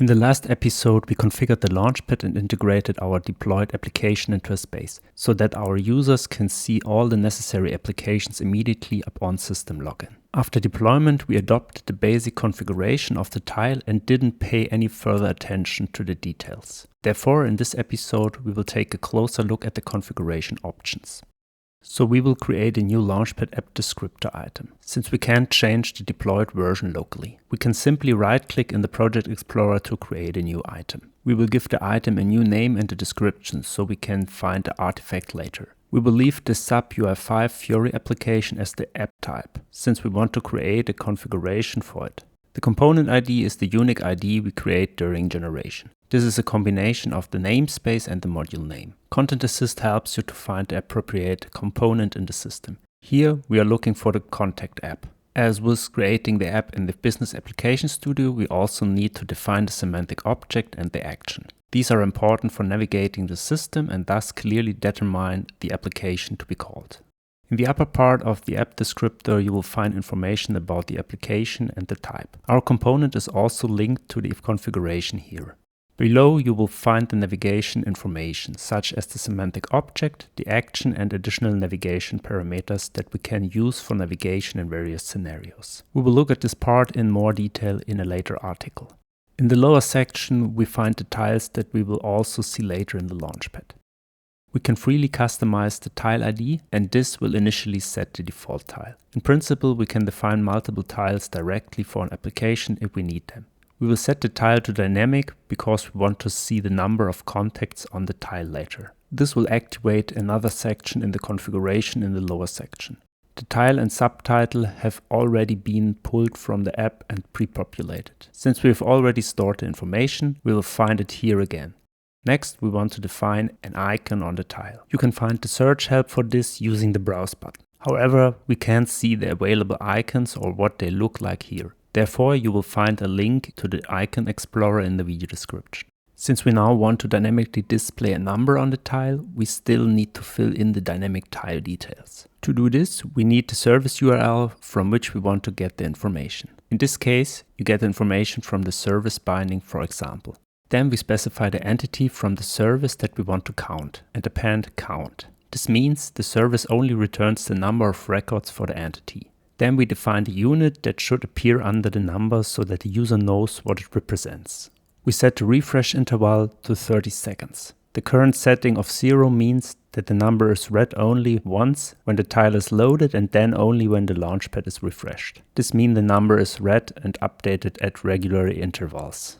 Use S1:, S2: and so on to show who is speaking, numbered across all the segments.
S1: In the last episode, we configured the Launchpad and integrated our deployed application into a space so that our users can see all the necessary applications immediately upon system login. After deployment, we adopted the basic configuration of the tile and didn't pay any further attention to the details. Therefore, in this episode, we will take a closer look at the configuration options. So we will create a new Launchpad app descriptor item. Since we can't change the deployed version locally, we can simply right-click in the Project Explorer to create a new item. We will give the item a new name and a description so we can find the artifact later. We will leave the sub UI5 Fiori application as the app type, since we want to create a configuration for it. The component ID is the unique ID we create during generation. This is a combination of the namespace and the module name. Content Assist helps you to find the appropriate component in the system. Here we are looking for the contact app. As with creating the app in the Business Application Studio, we also need to define the semantic object and the action. These are important for navigating the system and thus clearly determine the application to be called. In the upper part of the app descriptor, you will find information about the application and the type. Our component is also linked to the configuration here. Below you will find the navigation information, such as the semantic object, the action and additional navigation parameters that we can use for navigation in various scenarios. We will look at this part in more detail in a later article. In the lower section we find the tiles that we will also see later in the Launchpad. We can freely customize the tile ID and this will initially set the default tile. In principle, we can define multiple tiles directly for an application if we need them. We will set the tile to dynamic because we want to see the number of contacts on the tile later. This will activate another section in the configuration in the lower section. The tile and subtitle have already been pulled from the app and pre-populated. Since we have already stored the information, we will find it here again. Next, we want to define an icon on the tile. You can find the search help for this using the browse button. However, we can't see the available icons or what they look like here. Therefore, you will find a link to the icon explorer in the video description. Since we now want to dynamically display a number on the tile, we still need to fill in the dynamic tile details. To do this, we need the service URL from which we want to get the information. In this case, you get the information from the service binding, for example. Then we specify the entity from the service that we want to count and append count. This means the service only returns the number of records for the entity. Then we define the unit that should appear under the number so that the user knows what it represents. We set the refresh interval to 30 seconds. The current setting of 0 means that the number is read only once when the tile is loaded and then only when the Launchpad is refreshed. This means the number is read and updated at regular intervals.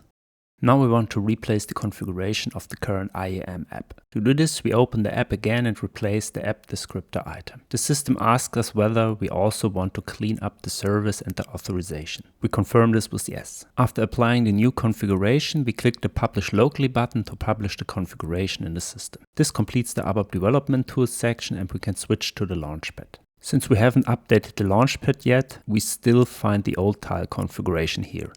S1: Now we want to replace the configuration of the current IAM app. To do this, we open the app again and replace the app descriptor item. The system asks us whether we also want to clean up the service and the authorization. We confirm this with yes. After applying the new configuration, we click the Publish Locally button to publish the configuration in the system. This completes the ABAP Development Tools section and we can switch to the Launchpad. Since we haven't updated the Launchpad yet, we still find the old tile configuration here.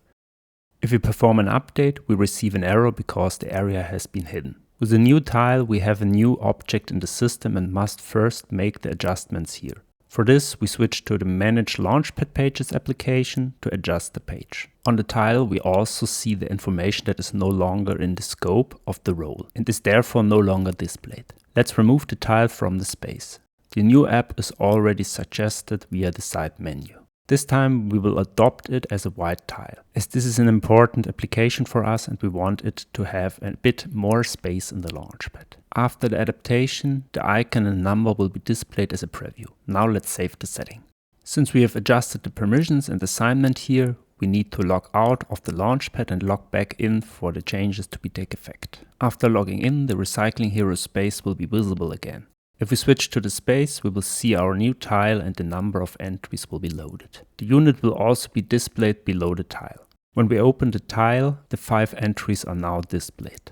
S1: If we perform an update, we receive an error because the area has been hidden. With the new tile, we have a new object in the system and must first make the adjustments here. For this, we switch to the Manage Launchpad Pages application to adjust the page. On the tile, we also see the information that is no longer in the scope of the role and is therefore no longer displayed. Let's remove the tile from the space. The new app is already suggested via the side menu. This time we will adopt it as a white tile, as this is an important application for us and we want it to have a bit more space in the Launchpad. After the adaptation, the icon and number will be displayed as a preview. Now let's save the setting. Since we have adjusted the permissions and assignment here, we need to log out of the Launchpad and log back in for the changes to take effect. After logging in, the Recycling Hero space will be visible again. If we switch to the space, we will see our new tile and the number of entries will be loaded. The unit will also be displayed below the tile. When we open the tile, the 5 entries are now displayed.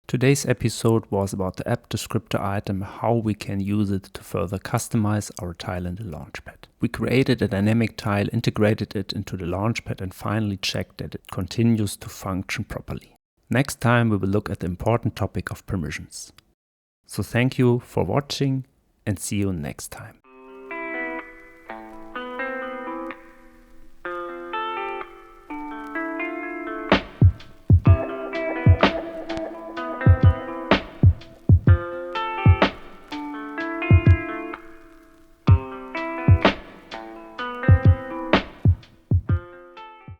S1: Today's episode was about the app descriptor item, how we can use it to further customize our tile in the Launchpad. We created a dynamic tile, integrated it into the Launchpad and finally checked that it continues to function properly. Next time we will look at the important topic of permissions. So thank you for watching and see you next time.